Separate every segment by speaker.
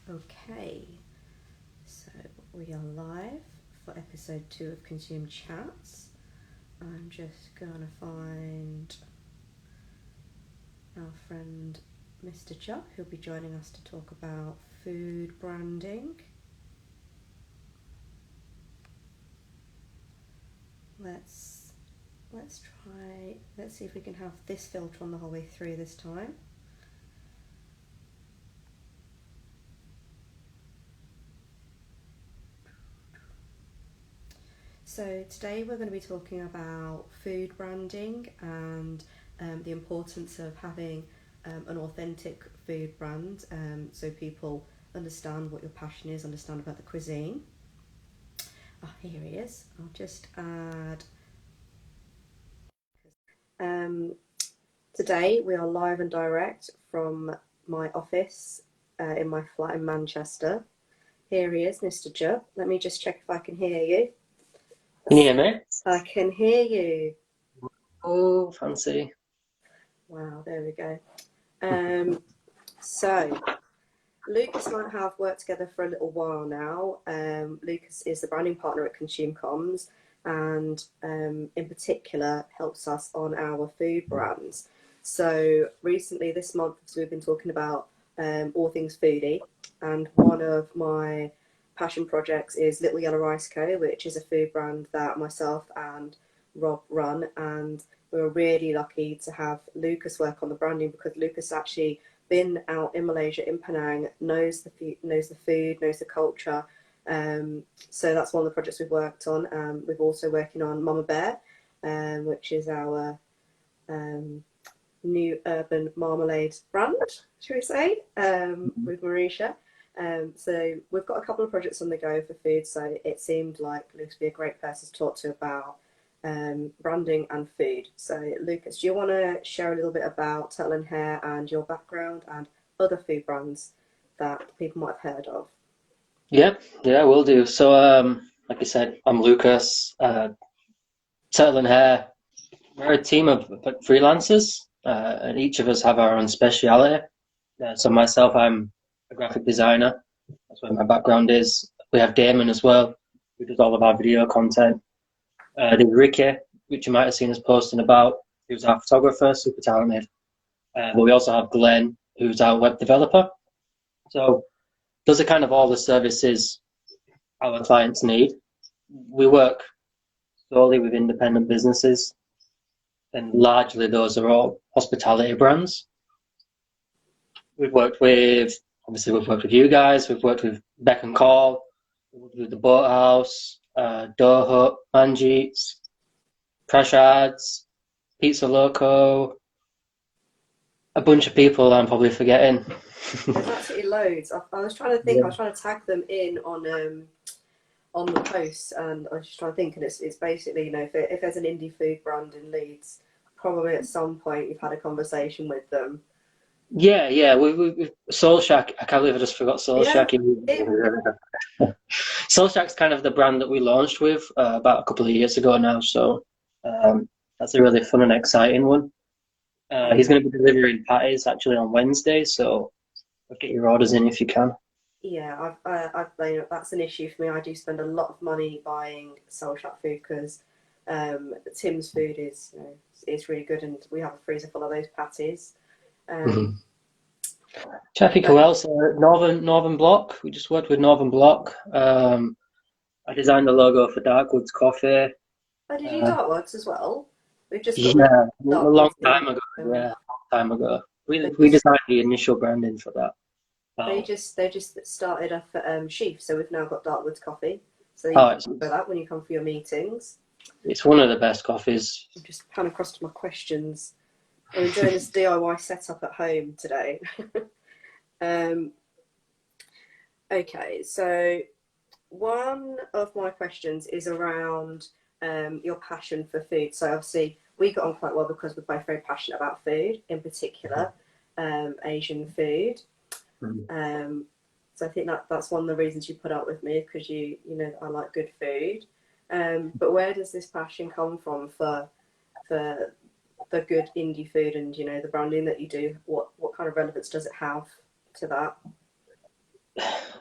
Speaker 1: Okay, so we are live for episode 2 of Consume Chats. I'm just gonna find our friend Mr. Jubb, who'll be joining us to talk about food branding. Let's see if we can have this filter on the whole way through this time. So today we're going to be talking about food branding and the importance of having an authentic food brand, so people understand what your passion is, understand about the cuisine. Here he is. I'll just add. Today we are live and direct from my office in my flat in Manchester. Here he is, Mr. Jubb. Let me just check if I can hear you.
Speaker 2: Can you hear me?
Speaker 1: I can hear you.
Speaker 2: Oh, fancy.
Speaker 1: Wow, there we go. So, Lucas and I have worked together for a little while now. Lucas is the branding partner at Consume Comms and in particular helps us on our food brands. So recently this month we've been talking about all things foodie, and one of my passion projects is Little Yellow Rice Co., which is a food brand that myself and Rob run, and we were really lucky to have Lucas work on the branding because Lucas actually been out in Malaysia, in Penang, knows the food, knows the culture. So that's one of the projects we've worked on. We've also working on Mama Bear, which is our new urban marmalade brand, should we say, with Marisha. So we've got a couple of projects on the go for food, so it seemed like Lucas would be a great person to talk to about branding and food. So Lucas, do you want to share a little bit about Untitled Hare and your background and other food brands that people might have heard of?
Speaker 2: Yeah, will do. So, like I said, I'm Lucas. Untitled Hare. We're a team of freelancers, and each of us have our own speciality. So myself, I'm a graphic designer. That's where my background is. We have Damon as well, who does all of our video content. There's Ricky, which you might have seen us posting about, who's our photographer, super talented. But we also have Glenn, who's our web developer. So those are kind of all the services our clients need. We work solely with independent businesses, and largely those are all hospitality brands. We've worked with you guys, we've worked with Beck and Call, with the Boathouse, Dough Hut, Manjeets, Crash Ads, Pizza Loco, a bunch of people I'm probably forgetting.
Speaker 1: There's absolutely loads. I was trying to think. I was trying to tag them in on the post, and I was just trying to think. And it's basically, if there's an indie food brand in Leeds, probably at some point you've had a conversation with them.
Speaker 2: Yeah. We Soul Shack. I can't believe I just forgot Soul Shack. Soul Shack's kind of the brand that we launched with about a couple of years ago now. So that's a really fun and exciting one. He's going to be delivering patties actually on Wednesday, so get your orders in if you can.
Speaker 1: Yeah, that's an issue for me. I do spend a lot of money buying Soul Shack food because Tim's food is really good, and we have a freezer full of those patties.
Speaker 2: Checking who else? Northern Block. We just worked with Northern Block. I designed the logo for Darkwoods Coffee.
Speaker 1: Oh, did you do Darkwoods as well? We've just got
Speaker 2: a long
Speaker 1: time
Speaker 2: ago. Yeah, a long time ago. We designed the initial branding for that.
Speaker 1: They just started off at Sheaf, so we've now got Darkwoods Coffee. So you can for that when you come for your meetings.
Speaker 2: It's one of the best coffees.
Speaker 1: I'm just pan across to my questions. I'm enjoying this DIY setup at home today. Okay, so one of my questions is around your passion for food. So obviously we got on quite well because we're both very passionate about food, in particular Asian food. So I think that's one of the reasons you put up with me, because you know I like good food. But where does this passion come from for the good indie food and the branding that you do? What kind of relevance does it have to that?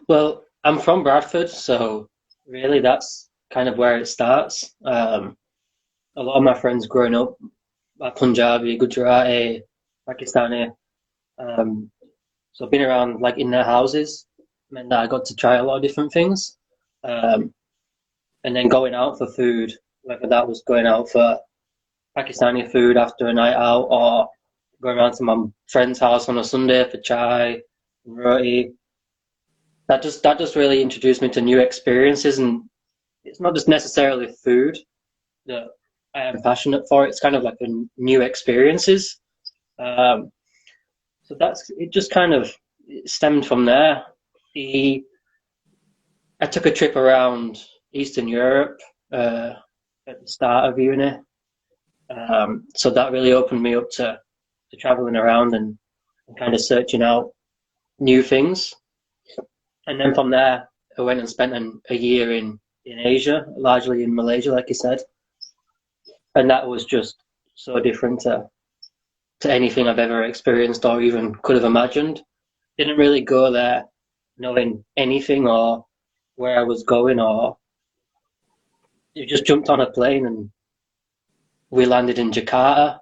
Speaker 2: Well, I'm from Bradford, so really that's kind of where it starts. A lot of my friends growing up are Punjabi, Gujarati, Pakistani. Um, so I've been around like in their houses, meant that I got to try a lot of different things. Um, and then going out for food, whether that was going out for Pakistani food after a night out or going around to my friend's house on a Sunday for chai and roti. That just really introduced me to new experiences, and it's not just necessarily food that I am passionate for. It's kind of like a new experiences. Um, so that's it. Just kind of stemmed from there. The I took a trip around Eastern Europe at the start of uni, so that really opened me up to traveling around and kind of searching out new things. And then from there, I went and spent a year in Asia, largely in Malaysia, like you said. And that was just so different to anything I've ever experienced or even could have imagined. Didn't really go there knowing anything or where I was going, or you just jumped on a plane and we landed in Jakarta,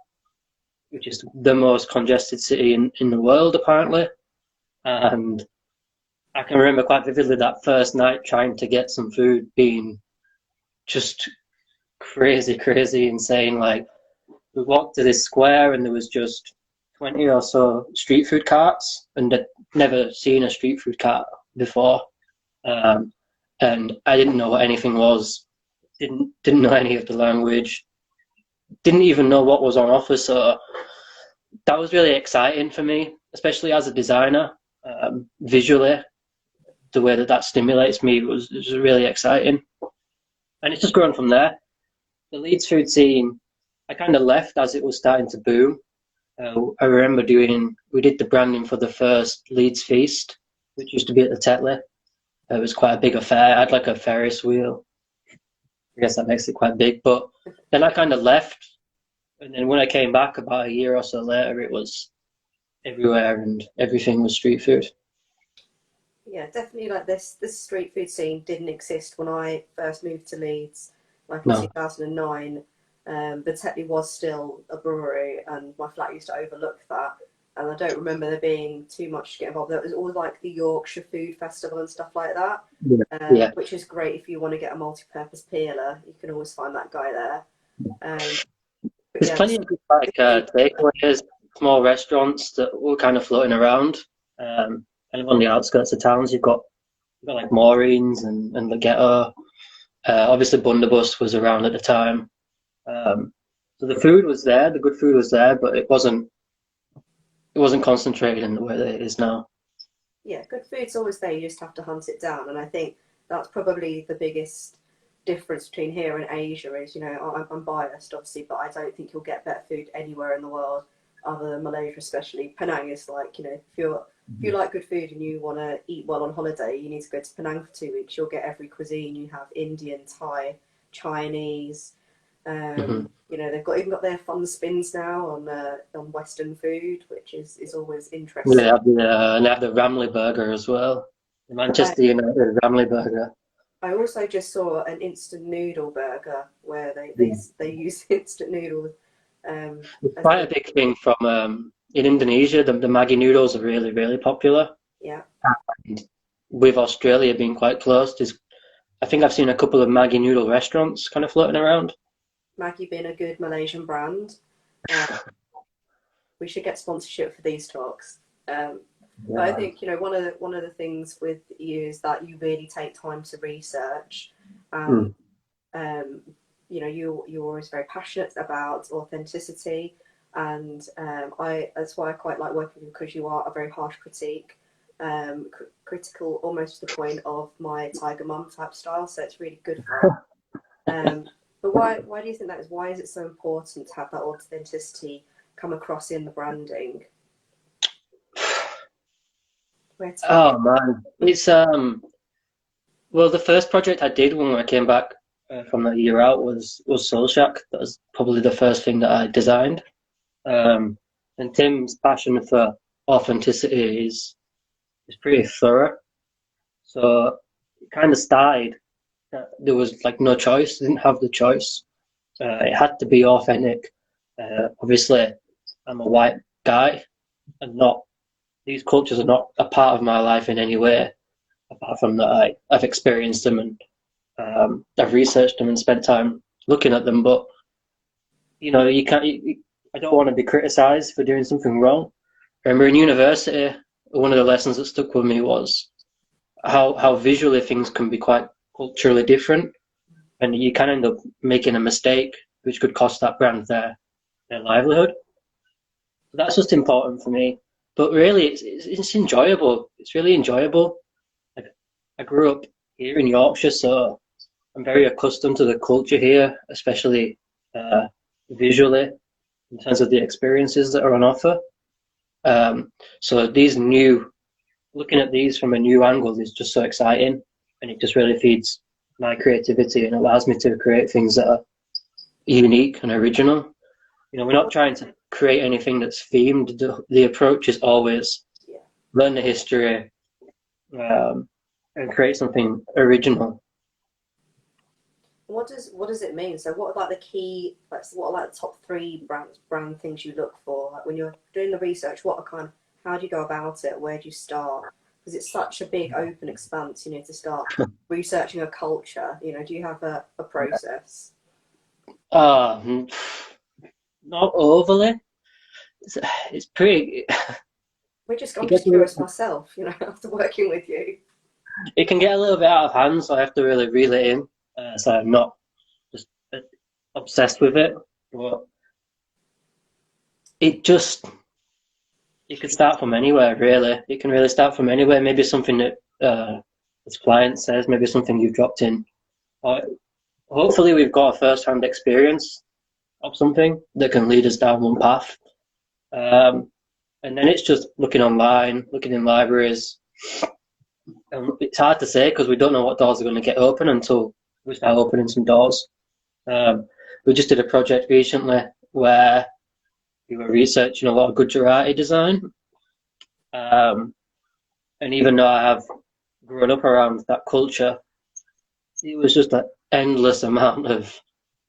Speaker 2: which is the most congested city in the world, apparently. And I can remember quite vividly that first night trying to get some food being just crazy, crazy, insane. Like, we walked to this square and there was just 20 or so street food carts, and I'd never seen a street food cart before. Um, and I didn't know what anything was, didn't know any of the language, didn't even know what was on offer. So that was really exciting for me, especially as a designer. Visually, the way that stimulates me was really exciting. And it's just grown from there. The Leeds food scene, I kind of left as it was starting to boom. I remember we did the branding for the first Leeds feast, which used to be at the Tetley. It was quite a big affair. I had like a Ferris wheel. I guess that makes it quite big. But then I kind of left. And then when I came back about a year or so later, it was everywhere and everything was street food.
Speaker 1: Yeah, definitely. Like this street food scene didn't exist when I first moved to Leeds, like in
Speaker 2: No.
Speaker 1: 2009. The Tetley was still a brewery, and my flat used to overlook that. And I don't remember there being too much to get involved. There was always like the Yorkshire Food Festival and stuff like that,
Speaker 2: Yeah. Yeah.
Speaker 1: which is great if you want to get a multi-purpose peeler. You can always find that guy there. Um, but
Speaker 2: There's
Speaker 1: yeah,
Speaker 2: plenty of good like takeaways, small restaurants that were kind of floating around. Kind of on the outskirts of towns, you've got like Maureen's and the Ghetto. Obviously, Bundabus was around at the time. So the food was there, the good food was there, but it wasn't concentrated in the way that it is now.
Speaker 1: yeah, good food's always there. You just have to hunt it down. And I think that's probably the biggest difference between here and Asia is, I'm biased, obviously, but I don't think you'll get better food anywhere in the world other than Malaysia, especially. Penang is like, if you like good food and you want to eat well on holiday, you need to go to Penang for 2 weeks. You'll get every cuisine. You have Indian, Thai, Chinese.
Speaker 2: Hmm.
Speaker 1: They've even got their fun spins now on Western food, which is always
Speaker 2: They
Speaker 1: interesting.
Speaker 2: have and they have the Ramly Burger as well. The
Speaker 1: I,
Speaker 2: Manchester United Ramly Burger.
Speaker 1: I also just saw an instant noodle burger where they use instant noodles
Speaker 2: It's
Speaker 1: as
Speaker 2: quite
Speaker 1: the
Speaker 2: a big thing from in Indonesia. The Maggi noodles are really, really popular.
Speaker 1: yeah.
Speaker 2: And with Australia being quite close, I think I've seen a couple of Maggi noodle restaurants kind of floating around.
Speaker 1: Maggi being a good Malaysian brand. Uh, we should get sponsorship for these talks. But I
Speaker 2: Yeah.
Speaker 1: think one of the things with you is that you really take time to research, and
Speaker 2: Mm.
Speaker 1: um, you're always very passionate about authenticity, and I that's why I quite like working with you because you are a very harsh critique, critical almost to the point of my Tiger Mum type style. So it's really good for us. But why do you think that is? Why is it so important to have that authenticity come across in the branding? Where to begin?
Speaker 2: Oh man, it's well, the first project I did when I came back from that year out was Soul Shack. That was probably the first thing that I designed. Um, and Tim's passion for authenticity is pretty thorough. So it kind of started. There was like no choice. Didn't have the choice. It had to be authentic. Obviously, I'm a white guy, and not these cultures are not a part of my life in any way, apart from that I've experienced them and I've researched them and spent time looking at them. But you know, you can't. I don't want to be criticised for doing something wrong. I remember in university, one of the lessons that stuck with me was how visually things can be quite culturally different, and you can end up making a mistake which could cost that brand their livelihood. So that's just important for me. But really, it's enjoyable. It's really enjoyable. Like, I grew up here in Yorkshire, so I'm very accustomed to the culture here, especially uh, visually in terms of the experiences that are on offer. Um, so looking at these from a new angle is just so exciting, and it just really feeds my creativity and allows me to create things that are unique and original. You know, we're not trying to create anything that's themed. The approach is always
Speaker 1: Yeah.
Speaker 2: learn the history and create something original.
Speaker 1: What does it mean? So what are like the key, like what are like the top three brand things you look for? Like when you're doing the research, what are kind of, how do you go about it? Where do you start? Because it's such a big open expanse, to start researching a culture. Do you have a process?
Speaker 2: Uh, Not overly. It's, it's pretty.
Speaker 1: I'm
Speaker 2: It
Speaker 1: just
Speaker 2: gets a
Speaker 1: curious
Speaker 2: little,
Speaker 1: myself, after working with you.
Speaker 2: it can get a little bit out of hand, so I have to really reel it in. So I'm not just obsessed with it. But it just it could start from anywhere, really. It can really start from anywhere. Maybe something that this client says, maybe something you've dropped in. Or hopefully, we've got a first-hand experience of something that can lead us down one path. Um, and then it's just looking online, looking in libraries. And it's hard to say because we don't know what doors are going to get open until we start opening some doors. Um, we just did a project recently where we were researching a lot of Gujarati design. Um, and even though I have grown up around that culture, it was just an endless amount of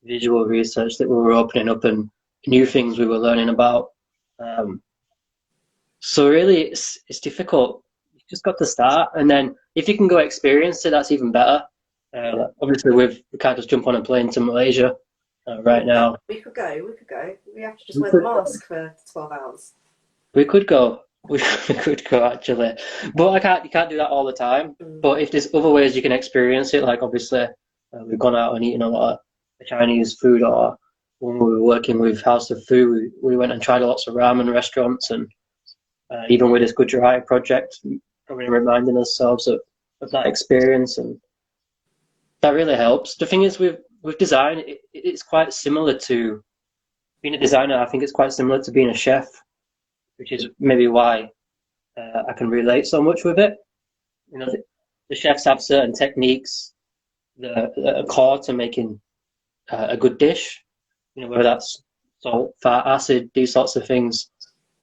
Speaker 2: visual research that we were opening up and new things we were learning about. Um, so really, it's difficult. You just got to start, and then if you can go experience it, that's even better.
Speaker 1: Yeah.
Speaker 2: Obviously, we can't just jump on a plane to Malaysia right now.
Speaker 1: We could go. We could go. We have to just
Speaker 2: We
Speaker 1: wear the
Speaker 2: could,
Speaker 1: mask for 12 hours.
Speaker 2: we could go. We could go actually, but I can't. You can't do that all the time.
Speaker 1: Mm.
Speaker 2: But if there's other ways you can experience it, like obviously we've gone out and eaten a lot of Chinese food, or when we were working with House of Food, we went and tried lots of ramen restaurants, and even with this Gujarati project, probably reminding ourselves of that experience, and that really helps. The thing is, with design, it's quite similar to being a designer. I think it's quite similar to being a chef, which is maybe why I can relate so much with it. You know, the chefs have certain techniques that are core to making a good dish. You know, whether that's salt, fat, acid, these sorts of things.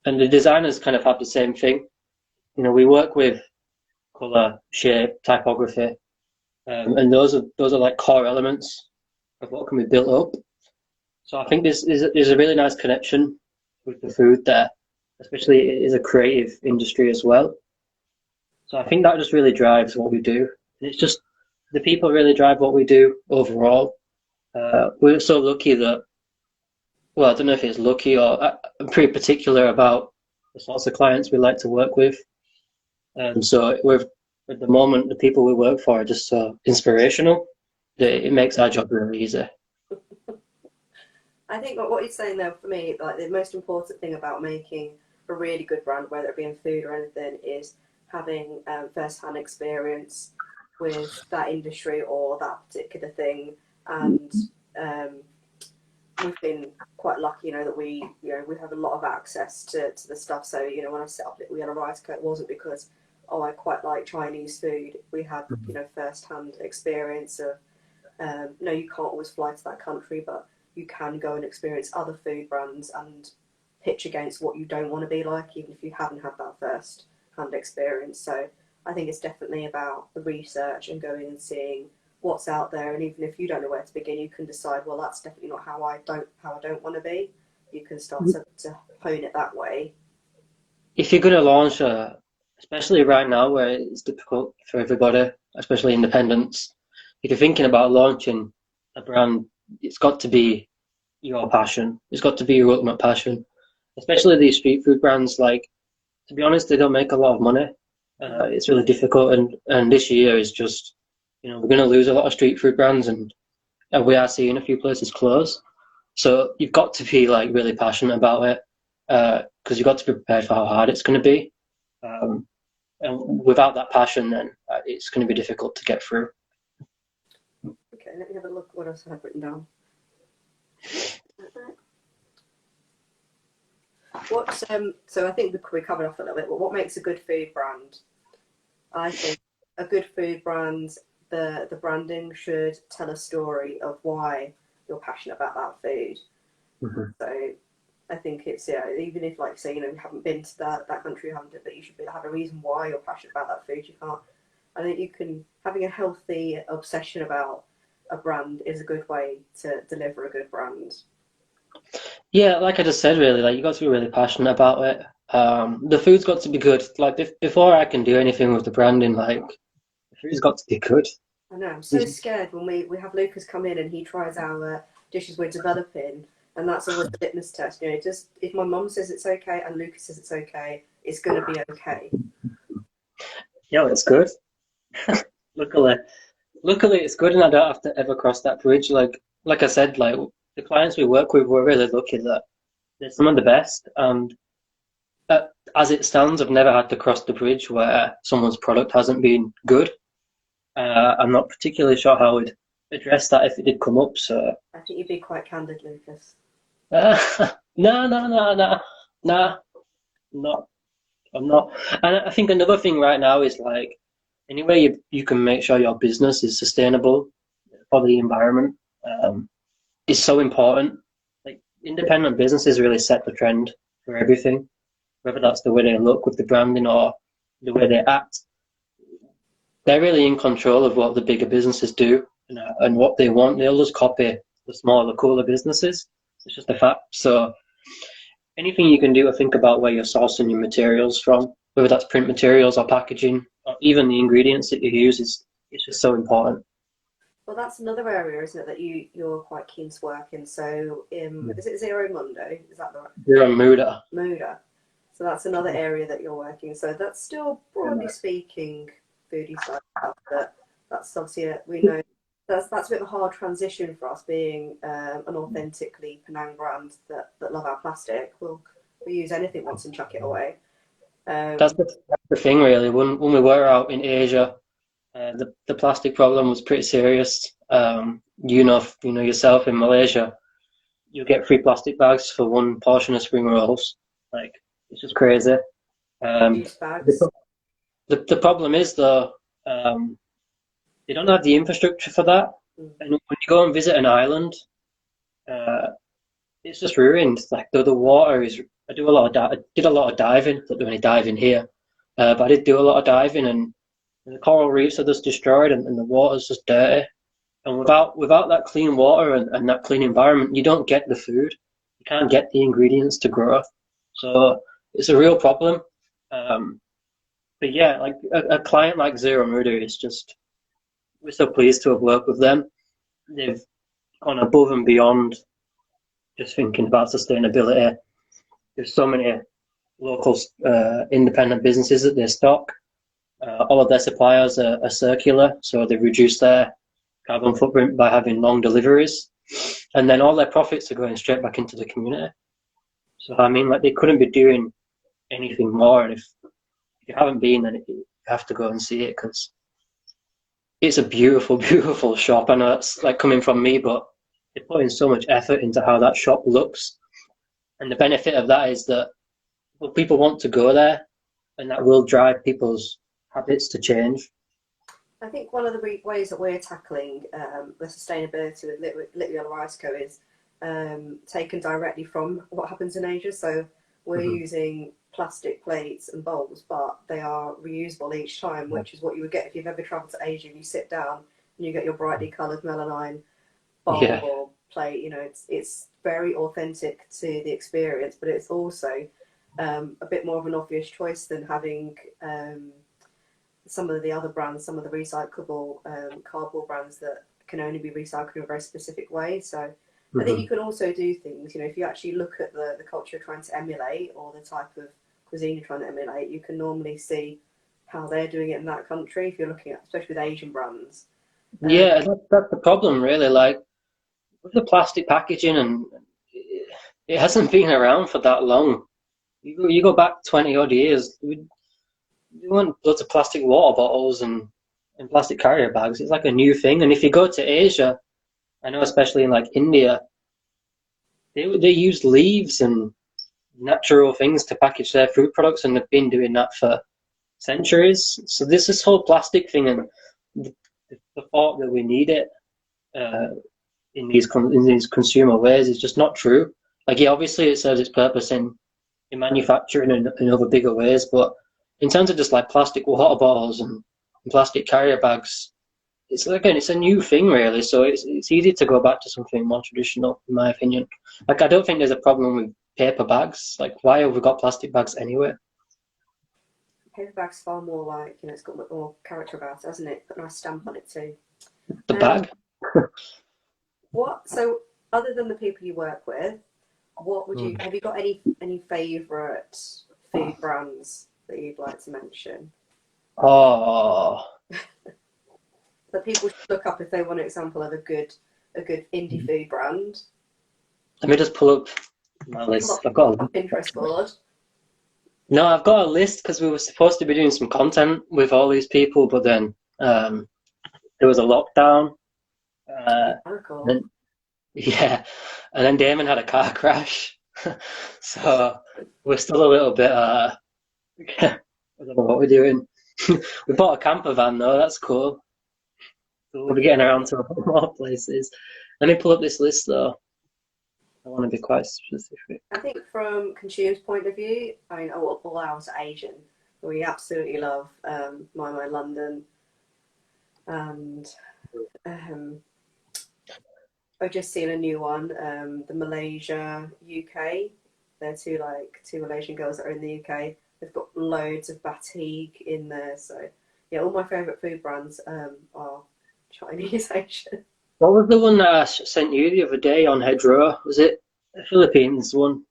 Speaker 2: And the designers kind of have the same thing. You know, we work with color, shape, typography, and those are like core elements of what can be built up. So I think there's a really nice connection with the food there, especially it is a creative industry as well. So I think that just really drives what we do. And it's just the people really drive what we do overall. We're so lucky that, well, I don't know if it's lucky or I'm pretty particular about the sorts of clients we like to work with. So we're at the moment the people we work for are just so inspirational that it makes our job really easy.
Speaker 1: I think what you're saying there for me, like the most important thing about making a really good brand, whether it be in food or anything, is having first-hand experience with that industry or that particular thing. And um, we've been quite lucky, that we have a lot of access to the stuff. So when I set up We Had a Rice Co, it wasn't because I quite like Chinese food. We had first-hand experience of no, you can't always fly to that country, but you can go and experience other food brands and pitch against what you don't want to be like, even if you haven't had that first hand experience. So I think it's definitely about the research and going and seeing what's out there. And even if you don't know where to begin, you can decide, well, that's definitely not how I don't want to be. You can start to hone it that way.
Speaker 2: If you're going to launch especially right now where it's difficult for everybody, especially independents, if you're thinking about launching a brand, it's got to be your passion. It's got to be your ultimate passion. Especially these street food brands, like, to be honest, they don't make a lot of money. It's really difficult, and this year is just, we're going to lose a lot of street food brands, and we are seeing a few places close. So you've got to be like really passionate about it, because you've got to be prepared for how hard it's going to be. And without that passion, then it's going to be difficult to get through.
Speaker 1: Okay, let me have a look what else I have written down. So I think we covered off a little bit, but what makes a good food brand? I think a good food brand, the branding should tell a story of why you're passionate about that food.
Speaker 2: Mm-hmm.
Speaker 1: So I think it's, even if, like, say, you haven't been to that country, you haven't, but you should have a reason why you're passionate about that food. You can't. I think having a healthy obsession about a brand is a good way to deliver a good brand.
Speaker 2: Yeah, like I just said, really, like you got to be really passionate about it. The food's got to be good. Like before I can do anything with the branding, like the food's got to be good.
Speaker 1: I know. I'm so scared when we have Lucas come in and he tries our dishes we're developing, and that's always a litmus test. Just if my mum says it's okay and Lucas says it's okay, it's going to be okay.
Speaker 2: Yeah, it's good. Luckily, it's good, and I don't have to ever cross that bridge. Like I said, like the clients we work with, we're really lucky that they're some of the best. And as it stands, I've never had to cross the bridge where someone's product hasn't been good. I'm not particularly sure how I'd address that if it did come up. So
Speaker 1: I think you'd be quite candid, Lucas.
Speaker 2: no, not. I'm not. And I think another thing right now is like any way you can make sure your business is sustainable for the environment is so important. Like independent businesses really set the trend for everything, whether that's the way they look with the branding or the way they act. They're really in control of what the bigger businesses do and what they want. They'll just copy the smaller, cooler businesses. It's just a fact. So anything you can do to think about where you're sourcing your materials from, whether that's print materials or packaging, or even the ingredients that you use, it's just so important.
Speaker 1: Well, that's another area, isn't it, that you're quite keen to work in. So, is it Zero Mundo? Is that the right?
Speaker 2: You're a Muda.
Speaker 1: Muda. So that's another area that you're working. So that's still, broadly speaking, foodie style stuff. But that's obviously we know that's a bit of a hard transition for us, being an authentically Penang brand that love our plastic. We use anything once and chuck it away.
Speaker 2: That's the thing, really. When we were out in Asia, the plastic problem was pretty serious. Yourself in Malaysia, you get free plastic bags for one portion of spring rolls. Like it's just crazy.
Speaker 1: Juice bags.
Speaker 2: The problem is though, they don't have the infrastructure for that. And when you go and visit an island, it's just ruined. Like the water is. I did a lot of diving. Don't do any diving here, but I did do a lot of diving, and the coral reefs are just destroyed, and the water's just dirty. And without that clean water and that clean environment, you don't get the food. You can't get the ingredients to grow. So it's a real problem. But yeah, like a client like Zero Muda is just, we're so pleased to have worked with them. They've gone above and beyond just thinking about sustainability. There's so many local independent businesses that they stock. All of their suppliers are circular, so they've reduced their carbon footprint by having long deliveries. And then all their profits are going straight back into the community. So, I mean, like they couldn't be doing anything more. And if you haven't been, then you have to go and see it because it's a beautiful, beautiful shop. I know it's like coming from me, but they're putting so much effort into how that shop looks. And the benefit of that is that people want to go there, and that will drive people's habits to change.
Speaker 1: I think one of the ways that we're tackling the sustainability with Little Yellow Ice Co is taken directly from what happens in Asia. So we're
Speaker 2: Hmm.
Speaker 1: using plastic plates and bowls, but they are reusable each time, which is what you would get if you've ever travelled to Asia and you sit down and you get your brightly coloured melanine bowl
Speaker 2: Yeah.
Speaker 1: or plate. You know, it's very authentic to the experience, but it's also a bit more of an obvious choice than having some of the other brands, some of the recyclable cardboard brands that can only be recycled in a very specific way. So I think
Speaker 2: Hmm.
Speaker 1: you can also do things, you know, if you actually look at the culture you're trying to emulate or the type of cuisine you're trying to emulate, you can normally see how they're doing it in that country if you're looking at, especially with Asian brands.
Speaker 2: Yeah, that's the problem, really. Like with the plastic packaging, and it hasn't been around for that long. You go back 20 odd years, we want loads of plastic water bottles and plastic carrier bags. It's like a new thing. And if you go to Asia, I know especially in like India, they use leaves and natural things to package their food products, and they've been doing that for centuries. So there's this whole plastic thing, and the, the thought that we need it uh, in these consumer ways is just not true. Like, yeah, obviously it serves its purpose in manufacturing and in other bigger ways, but in terms of just like plastic water bottles and plastic carrier bags, it's again, it's a new thing really. So it's easy to go back to something more traditional, in my opinion. Like, I don't think there's a problem with paper bags. Like, why have we got plastic bags anyway?
Speaker 1: Paperback's far more like, you know, it's got a bit more character about it, hasn't it? Got a nice stamp on it too.
Speaker 2: The
Speaker 1: Um,
Speaker 2: bag.
Speaker 1: so other than the people you work with, what would you
Speaker 2: Mm.
Speaker 1: have you got any favourite food brands that you'd like to mention
Speaker 2: Oh,
Speaker 1: that people should look up if they want an example of a good indie food brand?
Speaker 2: let me just pull up my
Speaker 1: Pull
Speaker 2: list.
Speaker 1: up,
Speaker 2: I've got
Speaker 1: pull up Pinterest board.
Speaker 2: no, I've got a list because we were supposed to be doing some content with all these people, but then there was a lockdown. Uh,
Speaker 1: Miracle.
Speaker 2: then yeah, and then Damon had a car crash, so we're still a little bit. I don't know what we're doing. We bought a camper van though. That's cool. So we'll be getting around to a lot more places. Let me pull up this list though. I want to be quite specific.
Speaker 1: I think from consumers' point of view, I mean, all ours are Asian. We absolutely love My London, and um, I've just seen a new one, the Malaysia UK. They're two Malaysian girls that are in the UK. They've got loads of batik in there. So yeah, all my favourite food brands are Chinese Asian.
Speaker 2: What was the one that I sent you the other day on Hedgerow? Was it the Philippines one?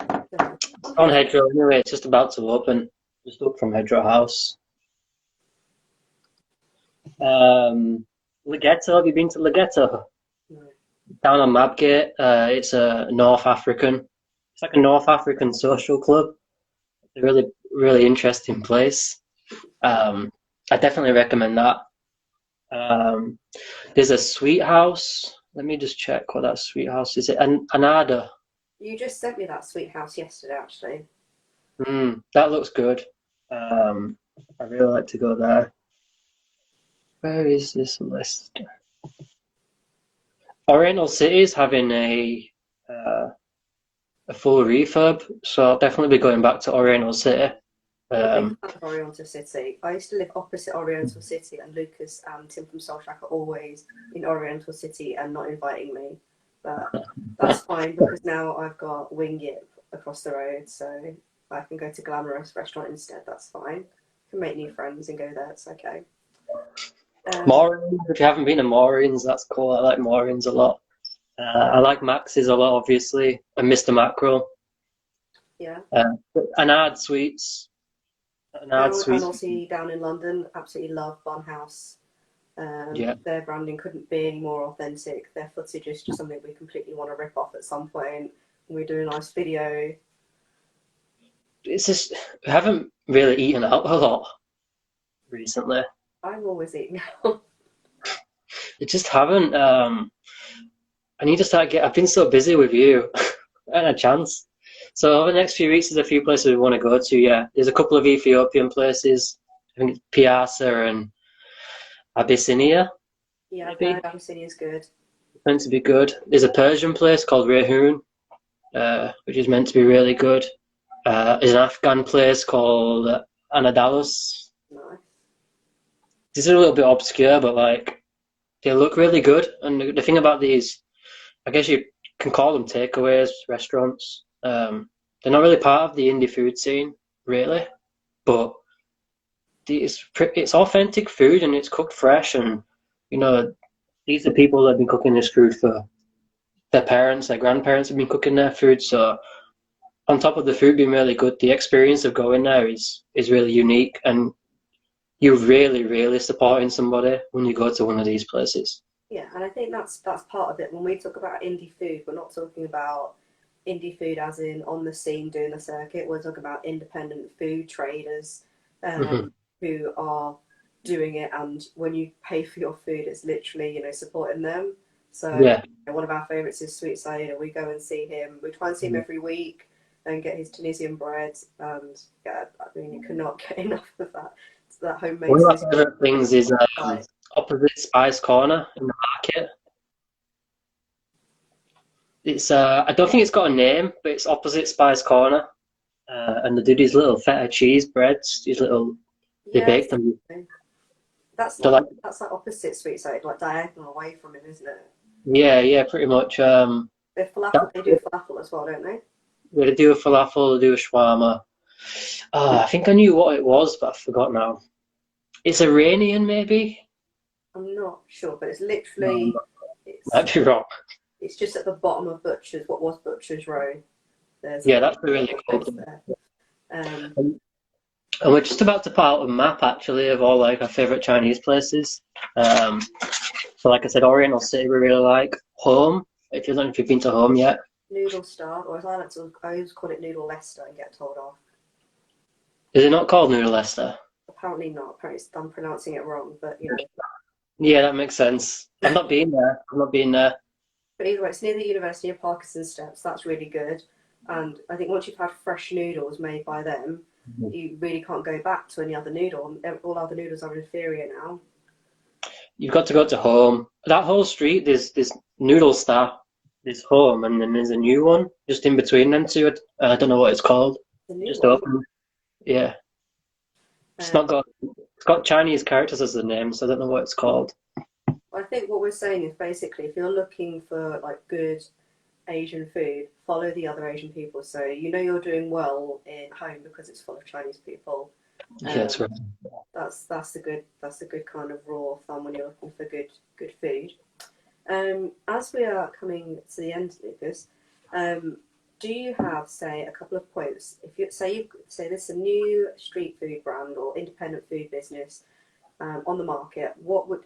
Speaker 2: It's on Hedgerow anyway. It's just about to open. Just up from Hedgerow House. Legato. Have you been to Legato?
Speaker 1: No.
Speaker 2: Down on Mabgate. It's a North African. It's like a North African social club. It's a really, really interesting place. I definitely recommend that. Um, there's a sweet house. Let me just check what that sweet house is. Anada.
Speaker 1: You just sent me that sweet house yesterday, actually.
Speaker 2: That looks good. Um, I really like to go there. Where is this list? Oriental City is having uh, a full refurb, so I'll definitely be going back to Oriental City.
Speaker 1: I'm a big
Speaker 2: Um,
Speaker 1: fan of Oriental City. I used to live opposite Oriental City, and Lucas and Tim from Soul Shack are always in Oriental City and not inviting me. But that's fine because now I've got Wing Yip across the road, so I can go to Glamorous Restaurant instead. That's fine. I can make new friends and go there. It's okay. Um,
Speaker 2: Maureen's, if you haven't been to Maureen's, that's cool. I like Maureen's a lot. I like Max's a lot, obviously, and Mr. Mackerel.
Speaker 1: yeah.
Speaker 2: Uh, Anard Sweets. Anard
Speaker 1: And
Speaker 2: Sweets.
Speaker 1: also down in London, absolutely love Bun House.
Speaker 2: Yeah.
Speaker 1: Their branding couldn't be any more authentic. Their footage is just something we completely want to rip off at some point. We do a nice video.
Speaker 2: It's just, I haven't really eaten out a lot recently.
Speaker 1: I'm always eating out.
Speaker 2: I just haven't. I need to start I've been so busy with you, and a chance. So over the next few weeks, there's a few places we want to go to. Yeah, there's a couple of Ethiopian places. I think it's Piazza and Abyssinia,
Speaker 1: Yeah, I've
Speaker 2: maybe.
Speaker 1: heard Abyssinia's good.
Speaker 2: Meant to be good. There's a Persian place called Rehun. which is meant to be really good. There's an Afghan place called Anadalus.
Speaker 1: Nice.
Speaker 2: This is a little bit obscure, but like they look really good. And the thing about these, I guess you can call them takeaways, restaurants. They're not really part of the indie food scene, really, but it's authentic food and it's cooked fresh. And you know, these are people that have been cooking this food for their parents, their grandparents have been cooking their food. So on top of the food being really good, the experience of going there is really unique, and you're really, really supporting somebody when you go to one of these places.
Speaker 1: Yeah, and I think that's part of it. When we talk about indie food, we're not talking about indie food as in on the scene doing the circuit. We're talking about independent food traders
Speaker 2: Hmm.
Speaker 1: who are doing it, and when you pay for your food, it's literally supporting them. So
Speaker 2: Yeah.
Speaker 1: one of our favourites is Sweet Saida. We go and see him. We try and see him every week and get his Tunisian bread. And yeah, I mean you cannot get enough of that. It's that homemade
Speaker 2: One of my
Speaker 1: Tunisian
Speaker 2: favourite things is
Speaker 1: bread.
Speaker 2: opposite Spice Corner in the market. It's I don't think it's got a name, but it's opposite Spice Corner, and they do these little feta cheese breads. They
Speaker 1: Yeah,
Speaker 2: bake them.
Speaker 1: that's
Speaker 2: They're
Speaker 1: like
Speaker 2: like
Speaker 1: that's like opposite Sweet Saida, like diagonal away from him, isn't it?
Speaker 2: yeah, yeah, pretty much. That,
Speaker 1: They do falafel as well, don't they?
Speaker 2: they do a falafel, they do a shawarma. I think I knew what it was, but I forgot now. It's Iranian, maybe.
Speaker 1: I'm not sure, but it's
Speaker 2: No,
Speaker 1: literally it's
Speaker 2: might be wrong.
Speaker 1: it's just at the bottom of Butcher's, what was Butcher's Row. There's
Speaker 2: Yeah,
Speaker 1: a
Speaker 2: that's a really cool
Speaker 1: place
Speaker 2: thing.
Speaker 1: there. Um,
Speaker 2: And we're just about to put out a map actually of all like our favorite Chinese places. Um, so like I said, Oriental City we really like. Home, if you don't know if you've been to Home yet.
Speaker 1: Noodle Star, or as I always call it Noodle Leicester and get told off.
Speaker 2: Is it not called Noodle Leicester?
Speaker 1: Apparently not. Apparently I'm pronouncing it wrong, but
Speaker 2: Yeah, that makes sense. I've not been there. I've not been there.
Speaker 1: But either way, it's near the University of Parkinson Steps. That's really good. And I think once you've had fresh noodles made by them, you really can't go back to any other noodle. All other noodles are inferior now.
Speaker 2: You've got to go to Home. That whole street, there's Noodle Star, there's Home, and then there's a new one just in between them two. I don't know what it's called.
Speaker 1: The new
Speaker 2: Just
Speaker 1: one.
Speaker 2: open. Yeah,
Speaker 1: Um,
Speaker 2: it's got Chinese characters as the name, so I don't know what it's called.
Speaker 1: I think what we're saying is basically if you're looking for like good Asian food, follow the other Asian people. So you're doing well in Home because it's full of Chinese people.
Speaker 2: Yeah, that's right.
Speaker 1: That's a good kind of rule of thumb when you're looking for good food. As we are coming to the end, Lucas, do you have, say, a couple of points? If you say this is a new street food brand or independent food business on the market,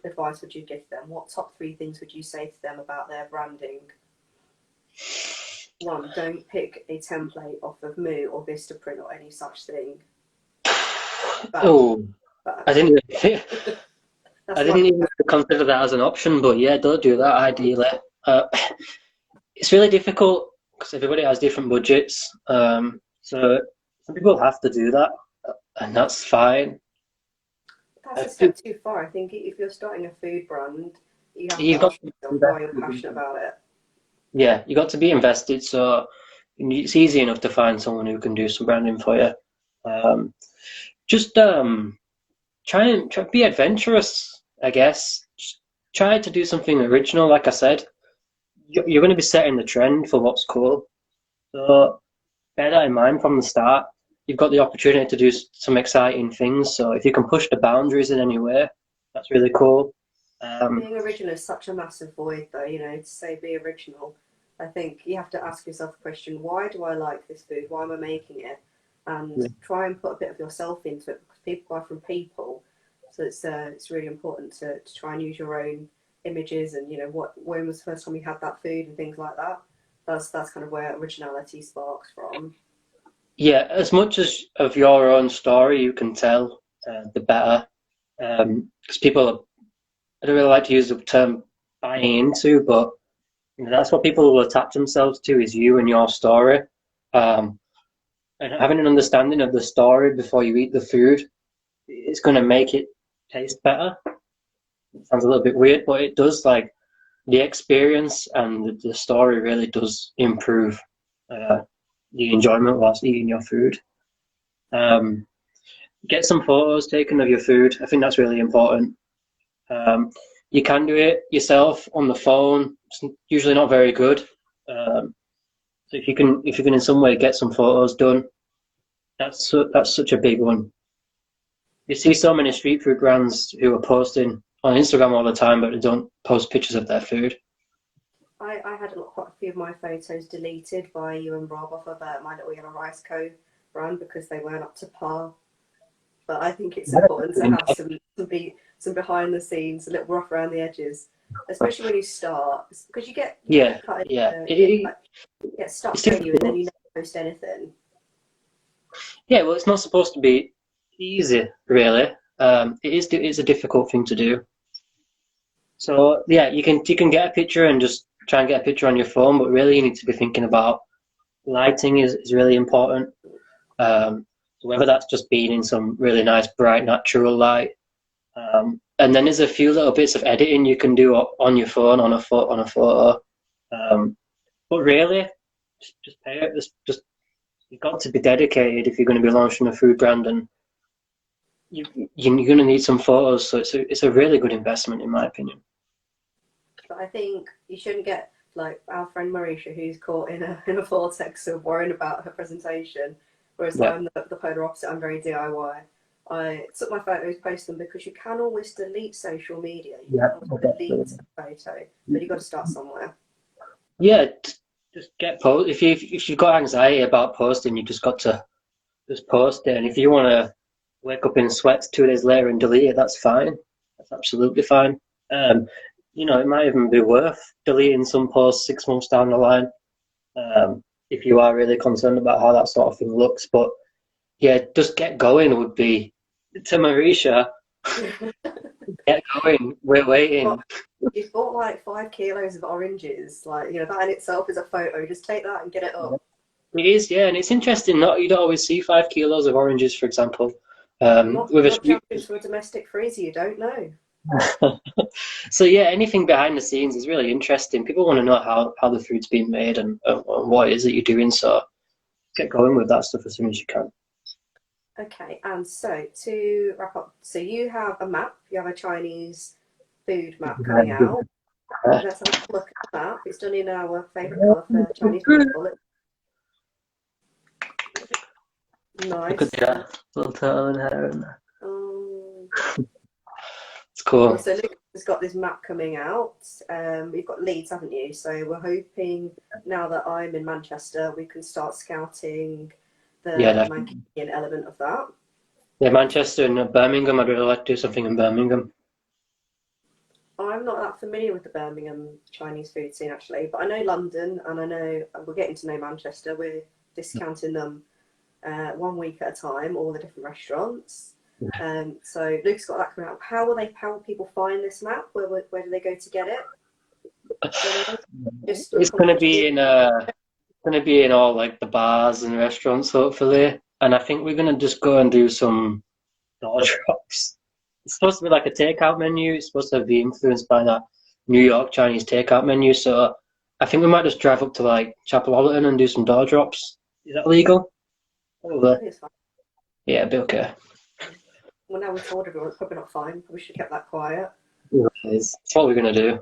Speaker 1: advice would you give them? What top three things would you say to them about their branding? One, don't pick a template off of Moo or Vistaprint or any such thing.
Speaker 2: Oh,
Speaker 1: But
Speaker 2: I didn't.
Speaker 1: that's
Speaker 2: I
Speaker 1: one.
Speaker 2: didn't even consider that as an option, but yeah, don't do that ideally. It's really difficult because everybody has different budgets. So some people have to do that, and that's fine.
Speaker 1: That's a step too far. I think if you're starting a food brand, you have to
Speaker 2: You've got
Speaker 1: ask
Speaker 2: to be
Speaker 1: yourself why you're
Speaker 2: invested.
Speaker 1: passionate about it.
Speaker 2: Yeah, you got to be invested. So it's easy enough to find someone who can do some branding for you. Um, just try be adventurous, I guess. Just try to do something original. Like I said, you're going to be setting the trend for what's cool. So bear that in mind from the start. You've got the opportunity to do some exciting things. So if you can push the boundaries in any way, that's really cool. Um,
Speaker 1: Being original is such a massive void, though. To say be original, I think you have to ask yourself the question: why do I like this food? Why am I making it? And try and put a bit of yourself into it because people buy from people. So it's really important to try and use your own images and when was the first time you had that food and things like that. That's kind of where originality sparks from.
Speaker 2: yeah, as much as of your own story you can tell, the better. Because people, I don't really like to use the term buying into, but that's what people will attach themselves to is you and your story. Um, and having an understanding of the story before you eat the food is going to make it taste better. It sounds a little bit weird, but it does. Like the experience and the story really does improve. uh, the enjoyment whilst eating your food. Um, get some photos taken of your food. I think that's really important. Um, you can do it yourself on the phone. It's usually not very good. So if you can in some way get some photos done, that's such a big one. You see so many street food brands who are posting on Instagram all the time, but they don't post pictures of their food.
Speaker 1: I had quite a few of my photos deleted by you and Rob off of My Little Yellow Rice Co. brand because they weren't up to par. But I think it's important to have some behind the scenes, a little rough around the edges, especially when you start, because you get
Speaker 2: Yeah,
Speaker 1: cut,
Speaker 2: yeah.
Speaker 1: get stuck,
Speaker 2: It's
Speaker 1: don't you, and then
Speaker 2: difficult.
Speaker 1: you never post anything.
Speaker 2: Yeah, well, it's not supposed to be easy, really. It's a difficult thing to do. So yeah, you can get a picture and just try and get a picture on your phone, but really you need to be thinking about lighting is really important. So whether that's just being in some really nice, bright, natural light, and then there's a few little bits of editing you can do on your phone on a photo. But really, just pay it. Just you've got to be dedicated if you're going to be launching a food brand, and you're going to need some photos. So it's a really good investment, in my opinion.
Speaker 1: But I think you shouldn't get like our friend Marisha, who's caught in a vortex of worrying about her presentation, whereas
Speaker 2: Yeah,
Speaker 1: I'm the polar opposite. I'm very DIY. I took my photos, post them because you can always delete social media. You
Speaker 2: yeah,
Speaker 1: can always delete
Speaker 2: definitely.
Speaker 1: a photo, but you've got to start somewhere.
Speaker 2: Yeah, just get post. If you've got anxiety about posting, you just got to just post it. And if you want to wake up in sweats 2 days later and delete it, that's fine. That's absolutely fine. Um, it might even be worth deleting some posts 6 months down the line, if you are really concerned about how that sort of thing looks. But yeah, just get going would be to Marisha. Get going. We're
Speaker 1: But
Speaker 2: waiting.
Speaker 1: you've bought like 5 kilos of oranges. Like, that in itself is a photo. Just take that and get it up.
Speaker 2: It is, yeah, and it's interesting. Not you don't always see 5 kilos of oranges, for example, with a
Speaker 1: Mod
Speaker 2: street.
Speaker 1: jumping for a domestic freezer, you don't know.
Speaker 2: So yeah, anything behind the scenes is really interesting. People want to know how the food's being made and what it is that you're doing. So get going with that stuff as soon as you can.
Speaker 1: Okay, and so to wrap up, so you have a map, you have a Chinese food map coming out. Let's have a look at the map. It's done in our favourite colour for Chinese people.
Speaker 2: Look at
Speaker 1: Nice.
Speaker 2: the little turtle in Hare in there.
Speaker 1: Um,
Speaker 2: It's cool.
Speaker 1: so Luke has got this map coming out. You've got Leeds, haven't you? So we're hoping now that I'm in Manchester, we can start scouting
Speaker 2: Yeah,
Speaker 1: the
Speaker 2: definitely.
Speaker 1: Mancunian element of that.
Speaker 2: Yeah, Manchester and Birmingham. I'd really like to do something in Birmingham.
Speaker 1: I'm not that familiar with the Birmingham Chinese food scene actually, but I know London and I know we're getting to know Manchester. We're discounting them 1 week at a time, all the different restaurants. So Luke's got that coming up. How will people find this map? Where do they go to get it? Do you know? Just
Speaker 2: It's
Speaker 1: come
Speaker 2: gonna
Speaker 1: to
Speaker 2: be
Speaker 1: you.
Speaker 2: in all like the bars and restaurants, hopefully. And I think we're gonna just go and do some door drops. It's supposed to be like a takeout menu. It's supposed to be influenced by that New York Chinese takeout menu. So I think we might just drive up to like Chapel and do some door drops. Is that legal?
Speaker 1: I
Speaker 2: Probably.
Speaker 1: think it's fine.
Speaker 2: Yeah, it'd be okay.
Speaker 1: Well, now we've told everyone, it's probably not fine. We should have kept that quiet.
Speaker 2: It's what we're gonna do.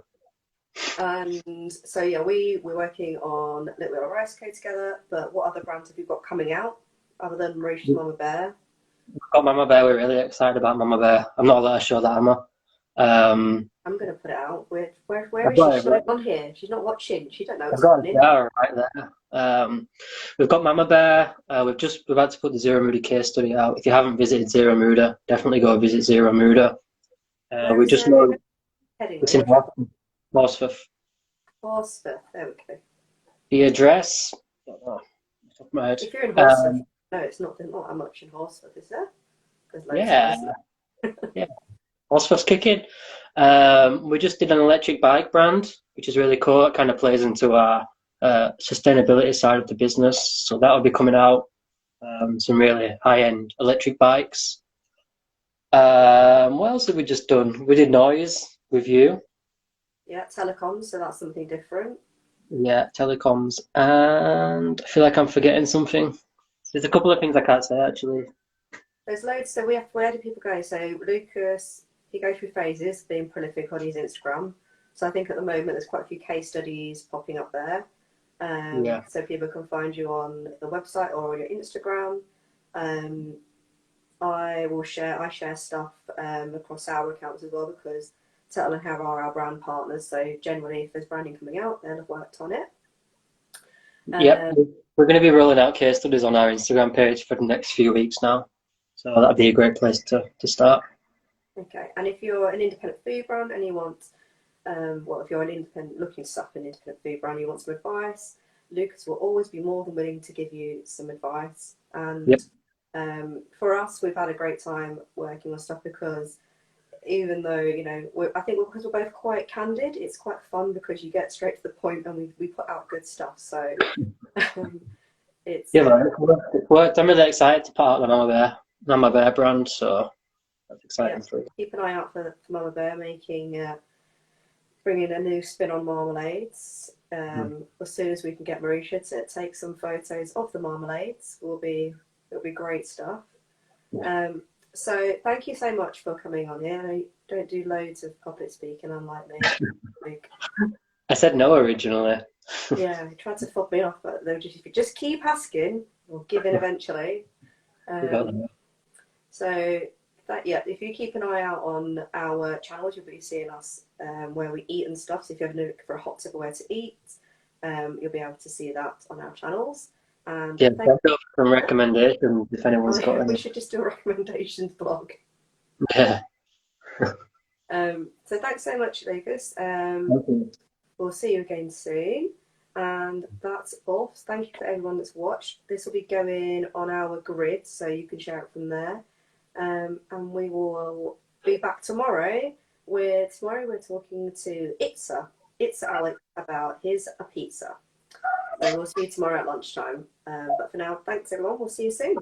Speaker 1: And so yeah, we're working on Little Yellow Rice Co together. But what other brands have you got coming out other than Mauritius Mama Bear?
Speaker 2: Got Mama Bear. We're really excited about Mama Bear. I'm not allowed to show that, am I?
Speaker 1: I'm gonna put it out. Where
Speaker 2: I've
Speaker 1: is she?
Speaker 2: got
Speaker 1: She's not
Speaker 2: it.
Speaker 1: even on here. She's not watching. She don't know
Speaker 2: I've
Speaker 1: what's
Speaker 2: got a
Speaker 1: happening.
Speaker 2: jar right there. We've got Mama Bear. We're about to put the Zero Muda case study out. If you haven't visited Zero Muda, definitely go visit Zero Muda.
Speaker 1: Where
Speaker 2: We
Speaker 1: is
Speaker 2: just know
Speaker 1: heading?
Speaker 2: it's
Speaker 1: Let
Speaker 2: in
Speaker 1: me try and find
Speaker 2: Horsforth.
Speaker 1: Horsforth. There we go.
Speaker 2: The address, I don't know, off the top of my head.
Speaker 1: If you're in Horsforth,
Speaker 2: Um,
Speaker 1: no, it's not. There's not that much in Horsforth, is there? There's loads here,
Speaker 2: yeah,
Speaker 1: isn't there?
Speaker 2: yeah, Horsforth's kicking. We just did an electric bike brand, which is really cool. It kind of plays into our sustainability side of the business. So that'll be coming out. Some really high-end electric bikes. What else have we just done? We did noise with you.
Speaker 1: Yeah, telecoms. So that's something different.
Speaker 2: Yeah, telecoms, and I feel like I'm forgetting something. There's a couple of things I can't say actually.
Speaker 1: There's loads. So where do people go? So Lucas, he goes through phases, being prolific on his Instagram. So I think at the moment there's quite a few case studies popping up there.
Speaker 2: Yeah.
Speaker 1: So people can find you on the website or on your Instagram. Um, I share stuff across our accounts as well because Turtle and Hare are our brand partners. So generally, if there's branding coming out, they'll have worked on it.
Speaker 2: Yep.
Speaker 1: Um,
Speaker 2: We're going to be rolling out case studies on our Instagram page for the next few weeks now. So that'd be a great place to start.
Speaker 1: okay, and if you're an independent food brand and you want if you're an independent looking to start an independent food brand, you want some advice, Lucas will always be more than willing to give you some advice.
Speaker 2: Yep.
Speaker 1: And for us, we've had a great time working on stuff because even though I think because we're both quite candid, it's quite fun because you get straight to the point and we put out good stuff. So it's
Speaker 2: Yeah, man, it's worked. I'm really excited to part of the Mama Bear brand, so that's
Speaker 1: yeah.
Speaker 2: exciting for you.
Speaker 1: Keep an eye out for Mama Bear making bringing a new spin on marmalades. As soon as we can get Marisha to take some photos of the marmalades, it'll be great stuff. Um, so thank you so much for coming on here. I don't do loads of public speaking, unlike me. Like,
Speaker 2: I said no originally.
Speaker 1: yeah, he tried to fob me off, but they if you just keep asking, we'll give in eventually.
Speaker 2: We got
Speaker 1: Um, so if you keep an eye out on our channels, you'll be seeing us where we eat and stuff. So if you're ever looking for a hot tip of where to eat, you'll be able to see that on our channels. And
Speaker 2: Yeah, I've got some recommendations if anyone's got
Speaker 1: we
Speaker 2: any.
Speaker 1: should just do a recommendations blog.
Speaker 2: Yeah.
Speaker 1: So thanks so much, Lucas.
Speaker 2: Okay.
Speaker 1: We'll see you again soon. And that's all. Thank you for everyone that's watched. This will be going on our grid, so you can share it from there. And we will be back tomorrow. Tomorrow we're talking to Itza Alex about his a pizza. So we'll see you tomorrow at lunchtime. But for now, thanks everyone. We'll see you soon.